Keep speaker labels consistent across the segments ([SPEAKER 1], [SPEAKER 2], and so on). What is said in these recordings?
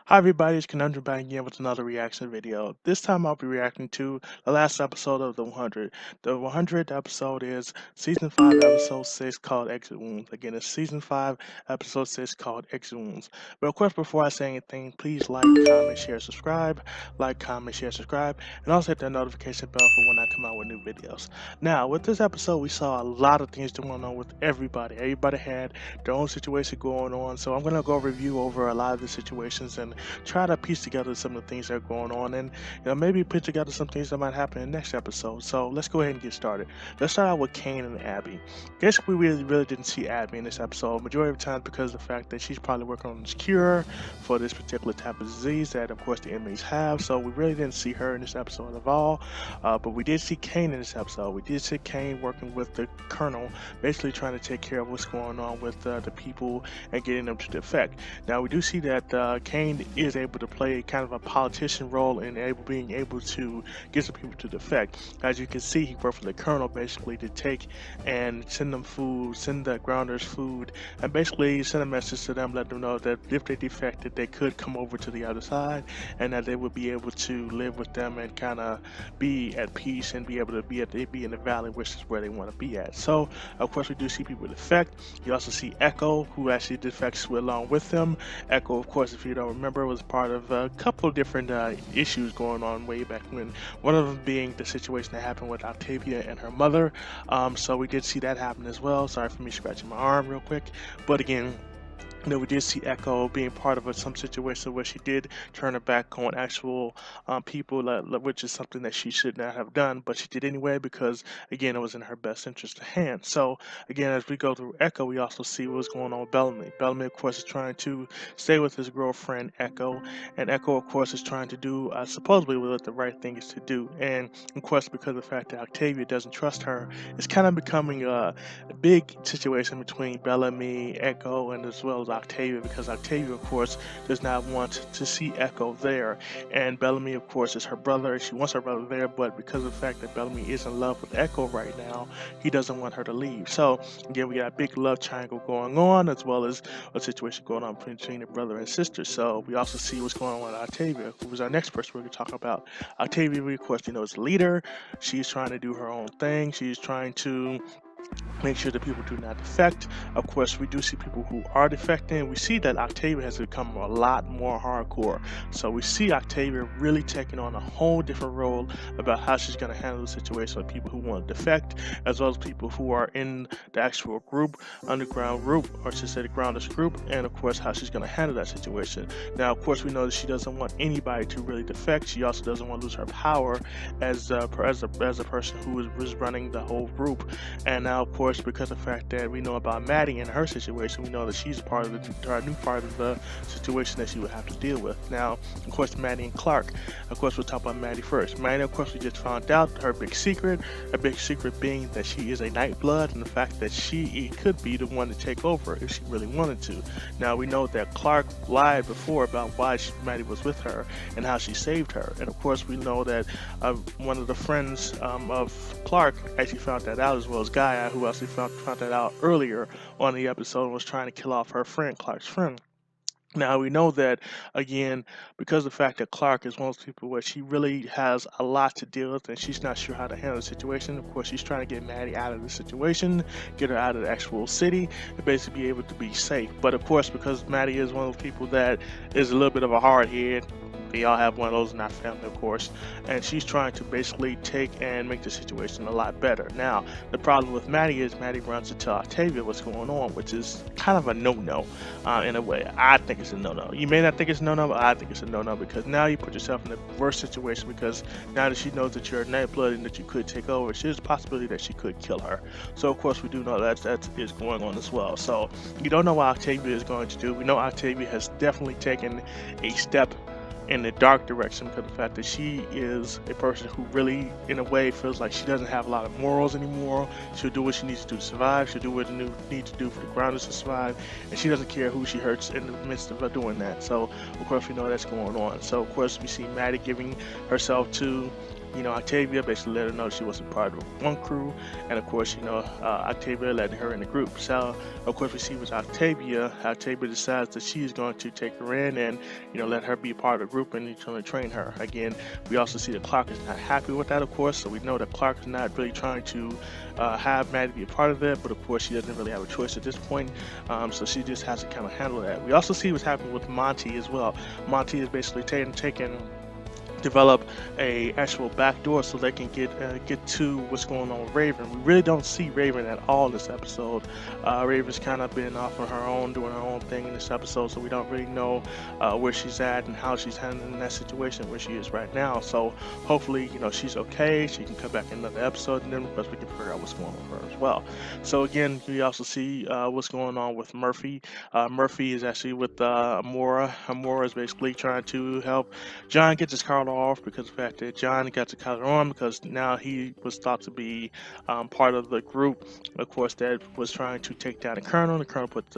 [SPEAKER 1] Hi everybody, it's Conundrum back again with another reaction video. This time I'll be reacting to the last episode of the 100. The 100th episode is Season 5, Episode 6 called Exit Wounds. Again, it's Season 5, Episode 6 called Exit Wounds. But of course, before I say anything, please like, comment, share, subscribe. Like, comment, share, subscribe. And also hit that notification bell for when I come out with new videos. Now, with this episode, we saw a lot of things going on with everybody. Everybody had their own situation going on. So I'm going to go review over a lot of the situations and try to piece together some of the things that are going on, and maybe put together some things that might happen in the next episode. So let's go ahead and get started. Let's start out with Kane and Abby. Guess we really didn't see Abby in this episode majority of the time because of the fact that she's probably working on this cure for this particular type of disease that of course the inmates have. So we really didn't see her in this episode at all. But we did see Kane in this episode. We did see Kane working with the colonel, basically trying to take care of what's going on with the people and getting them to defect. Now we do see that Kane is able to play kind of a politician role in being able to get some people to defect. As you can see, he worked for the colonel basically to take and send them food, send the grounders food, and basically send a message to them, let them know that if they defected, they could come over to the other side and that they would be able to live with them and kind of be at peace and be able to be in the valley, which is where they want to be at. So of course we do see people defect. You also see Echo, who actually defects along with them. Echo, of course, if you don't remember, was part of a couple of different issues going on way back when. One of them being the situation that happened with Octavia and her mother. So we did see that happen as well. Sorry for me scratching my arm real quick. But again, we did see Echo being part of some situation where she did turn her back on actual people, which is something that she should not have done, but she did anyway because, again, it was in her best interest to hand. So, again, as we go through Echo, we also see what's going on with Bellamy. Bellamy, of course, is trying to stay with his girlfriend, Echo, and Echo, of course, is trying to do supposedly what the right thing is to do. And, of course, because of the fact that Octavia doesn't trust her, it's kind of becoming a big situation between Bellamy, Echo, and as well as Octavia, because Octavia, of course, does not want to see Echo there, and Bellamy, of course, is her brother. She wants her brother there, but because of the fact that Bellamy is in love with Echo right now, he doesn't want her to leave. So again, we got a big love triangle going on, as well as a situation going on between the brother and sister. So we also see what's going on with Octavia, who was our next person we're going to talk about. Octavia, of course, is a leader. She's trying to do her own thing. She's trying to make sure that people do not defect. Of course, we do see people who are defecting. We see that Octavia has become a lot more hardcore. So we see Octavia really taking on a whole different role about how she's going to handle the situation with people who want to defect, as well as people who are in the actual group, underground group, or I should say the grounders group, and of course how she's going to handle that situation. Now, of course, we know that she doesn't want anybody to really defect. She also doesn't want to lose her power as a person who is running the whole group. And now, of course, because of the fact that we know about Maddie and her situation, we know that she's part of a new part of the situation that she would have to deal with. Now, of course, Maddie and Clark. Of course, we'll talk about Maddie first. Maddie, of course, we just found out her big secret being that she is a Nightblood, and the fact that she could be the one to take over if she really wanted to. Now, we know that Clark lied before about why Maddie was with her and how she saved her. And of course, we know that one of the friends of Clark actually found that out, as well as Gaia, who also found that out earlier on the episode and was trying to kill off her friend, Clark's friend. Now, we know that, again, because of the fact that Clark is one of those people where she really has a lot to deal with and she's not sure how to handle the situation. Of course, she's trying to get Maddie out of the situation, get her out of the actual city, and basically be able to be safe. But of course, because Maddie is one of those people that is a little bit of a hard head, they all have one of those in our family, of course, and she's trying to basically take and make the situation a lot better. Now, the problem with Maddie is Maddie runs to tell Octavia what's going on, which is kind of a no-no in a way. I think it's a no-no. You may not think it's a no-no, but I think it's a no-no because now you put yourself in a worse situation because now that she knows that you're a Nightblood and that you could take over, there's a possibility that she could kill her. So, of course, we do know that is going on as well. So, you don't know what Octavia is going to do. We know Octavia has definitely taken a step in the dark direction because of the fact that she is a person who really, in a way, feels like she doesn't have a lot of morals anymore. She'll do what she needs to do to survive. She'll do what she needs to do for the grounders to survive, and she doesn't care who she hurts in the midst of her doing that. So, of course, we know that's going on. So, of course, we see Maddie giving herself to Octavia basically let her know she wasn't part of one crew, and of course, Octavia letting her in the group. So, of course, we see with Octavia, decides that she is going to take her in and, let her be part of the group and he's going to train her. Again, we also see that Clark is not happy with that, of course, so we know that Clark is not really trying to have Maddie be a part of it, but of course, she doesn't really have a choice at this point, so she just has to kind of handle that. We also see what's happening with Monty as well. Monty is basically taking develop a actual backdoor so they can get to what's going on with Raven. We really don't see Raven at all in this episode. Raven's kind of been off on her own, doing her own thing in this episode, so we don't really know where she's at and how she's handling that situation where she is right now. So hopefully, she's okay. She can come back in another episode, and then of course we can figure out what's going on with her as well. So again, we also see what's going on with Murphy. Murphy is actually with Amora. Amora is basically trying to help John get his car off because of the fact that John got the collar on because now he was thought to be part of the group, of course, that was trying to take down the Colonel. The Colonel put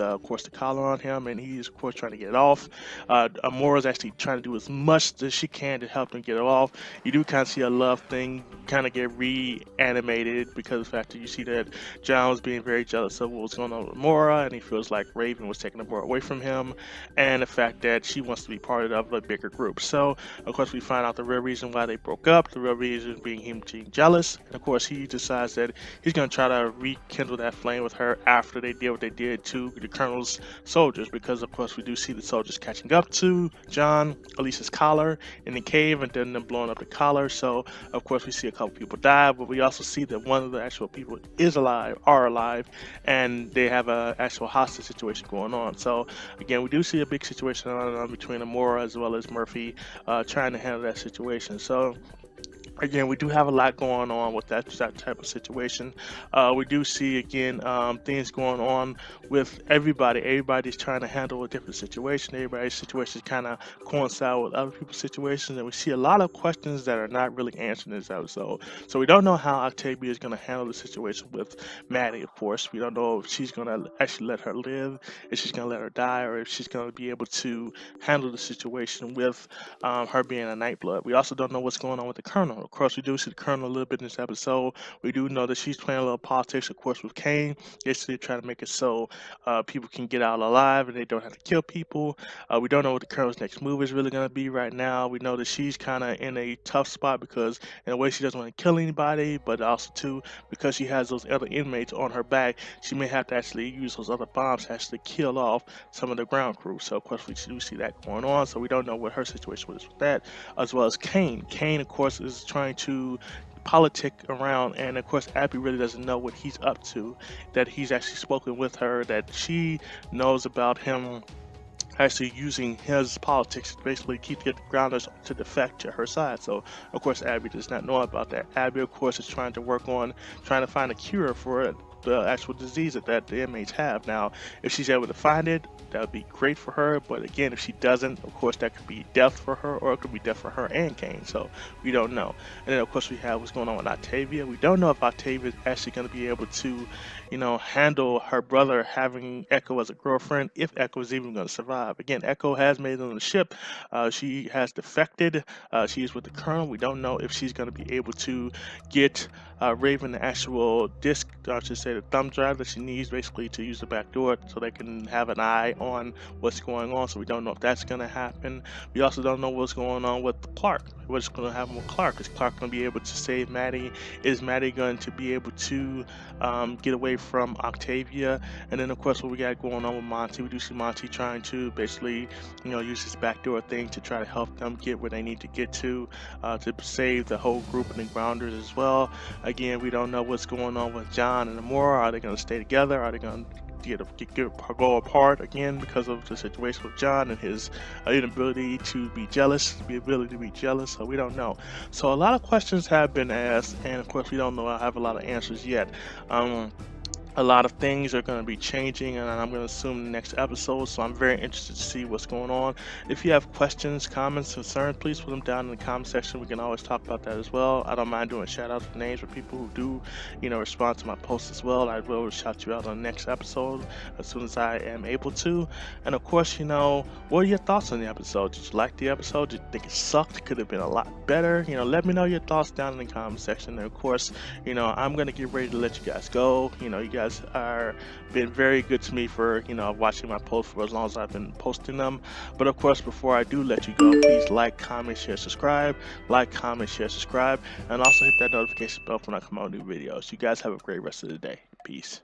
[SPEAKER 1] of course, the collar on him, and he's of course trying to get it off. Amora's actually trying to do as much as she can to help him get it off. You do kind of see a love thing kind of get reanimated because of the fact that you see that John was being very jealous of what was going on with Amora, and he feels like Raven was taking Amora away from him, and the fact that she wants to be part of a bigger group. So of course we find out the real reason why they broke up, the real reason being him being jealous, and of course he decides that he's going to try to rekindle that flame with her after they did what they did to the Colonel's soldiers, because of course we do see the soldiers catching up to John, Elisa's collar in the cave, and then them blowing up the collar. So of course we see a couple people die, but we also see that one of the actual people are alive, and they have a actual hostage situation going on. So again, we do see a big situation on between Amora as well as Murphy trying to handle that situation. So again, we do have a lot going on with that type of situation. We do see, again, things going on with everybody. Everybody's trying to handle a different situation. Everybody's situations kind of coincide with other people's situations. And we see a lot of questions that are not really answered in this episode. So we don't know how Octavia is going to handle the situation with Maddie, of course. We don't know if she's going to actually let her live, if she's going to let her die, or if she's going to be able to handle the situation with her being a Nightblood. We also don't know what's going on with the Colonel. Of course, we do see the Colonel a little bit in this episode. We do know that she's playing a little politics, of course, with Kane. Basically trying to make it so people can get out alive and they don't have to kill people. We don't know what the Colonel's next move is really going to be right now. We know that she's kind of in a tough spot because in a way she doesn't want to kill anybody, but also too because she has those other inmates on her back, she may have to actually use those other bombs to actually kill off some of the ground crew. So of course we do see that going on. So we don't know what her situation was with that, as well as Kane. Kane, of course, is trying to politic around, and of course Abby really doesn't know what he's up to, that he's actually spoken with her, that she knows about him actually using his politics to basically keep the grounders to defect to her side. So of course Abby does not know about that. Abby, of course, is trying to find a cure for it, the actual disease that the inmates have. Now, if she's able to find it, that would be great for her, but again, if she doesn't, of course that could be death for her, or it could be death for her and Kane, so we don't know. And then of course we have what's going on with Octavia. We don't know if Octavia is actually going to be able to handle her brother having Echo as a girlfriend, if Echo is even going to survive. Again, Echo has made it on the ship. She has defected. She is with the Colonel. We don't know if she's going to be able to get Raven the actual disc, I should say the thumb drive that she needs basically to use the back door so they can have an eye on what's going on. So we don't know if that's going to happen. We also don't know what's going on with Clark. What's going to happen with Clark? Is Clark going to be able to save Maddie? Is Maddie going to be able to get away from Octavia? And then of course what we got going on with Monty, we do see Monty trying to basically use this backdoor thing to try to help them get where they need to get to save the whole group and the grounders as well. Again, we don't know what's going on with John and Amora. Are they going to stay together? Are they going to go apart again because of the situation with John and his inability to be jealous, so we don't know. So a lot of questions have been asked, and of course we don't know. I have a lot of answers yet. A lot of things are going to be changing, and I'm going to assume the next episode, so I'm very interested to see what's going on. If you have questions, comments, concerns, please put them down in the comment section. We can always talk about that as well. I don't mind doing shout outs for names for people who do, respond to my posts as well. I will shout you out on the next episode as soon as I am able to. And of course, what are your thoughts on the episode? Did you like the episode? Did you think it sucked? Could have been a lot better? Let me know your thoughts down in the comment section. And of course, I'm going to get ready to let you guys go. You guys are been very good to me for watching my posts for as long as I've been posting them. But of course, before I do let you go, please like, comment, share, subscribe. Like, comment, share, subscribe, and also hit that notification bell when I come out with new videos. You guys have a great rest of the day. Peace.